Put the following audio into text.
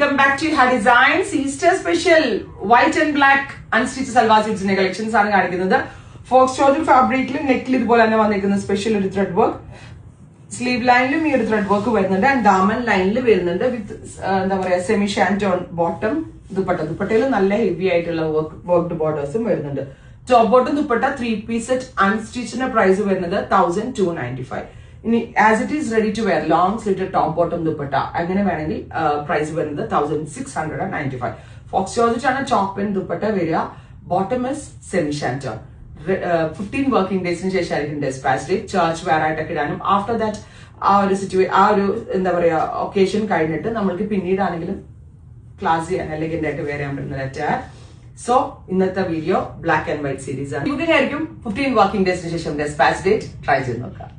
welcome back to Her Designs. Easter special white and black unstitched salwar suits collections ആണ് കാണിക്കുന്നത്. Fox shoulder ഫാബ്രിക്കിൽ നെക്കിൽ ഇതുപോലെ തന്നെ വന്നിരിക്കുന്ന സ്പെഷ്യൽ ഒരു ത്രെഡ് വർക്ക്, സ്ലീവ് ലൈനിലും ഈ ഒരു ത്രെഡ് വർക്ക് വരുന്നുണ്ട് ആൻഡ് ദാമൻ ലൈനിൽ വരുന്നുണ്ട് വിത്ത് എന്താ പറയാ സെമി ഷാൻറ്റോൺ ബോട്ടം. ദുപ്പട്ടയിൽ നല്ല ഹെവി ആയിട്ടുള്ള വർക്ക്ഡ് ബോർഡേഴ്സും വരുന്നുണ്ട്. Top bottom dupatta 3-piece set അൺസ്റ്റിച്ചിന്റെ പ്രൈസ് വരുന്നത് 1295. ഇനി as it is ready to wear long slitted top bottom dupatta അങ്ങനെ വേണമെങ്കിൽ പ്രൈസ് വരുന്നത് 1695. ഫോക്സ് ജോർജറ്റ് ആണ് ടോപ്പ് ആൻഡ് ദുപ്പട്ട വരിക. Bottom is semi shantoon. 15 working ഡേയ്സിന് ശേഷമായിരിക്കും ഡെസ്പാച്ച് ഡേ. ചർച്ച് വെയർ ആയിട്ടൊക്കെ ഇടാനും ആഫ്റ്റർ ദാറ്റ് ആ ഒരു എന്താ പറയാ ഒക്കേഷൻ കഴിഞ്ഞിട്ട് നമ്മൾക്ക് പിന്നീടാണെങ്കിലും ക്ലാസി ആൻഡ് എലഗന്റ് ആയിട്ട് വെയർ ചെയ്യാൻ പറ്റുന്ന ലെറ്റർ. സോ ഇന്നത്തെ video black and white series ആണ്. ബുക്കിംഗ് ആയിരിക്കും 15 വർക്കിംഗ് ഡേയ്സിന് ശേഷം ഡെസ്പാച്ച് ഡേറ്റ് ട്രൈ ചെയ്ത് നോക്കാം.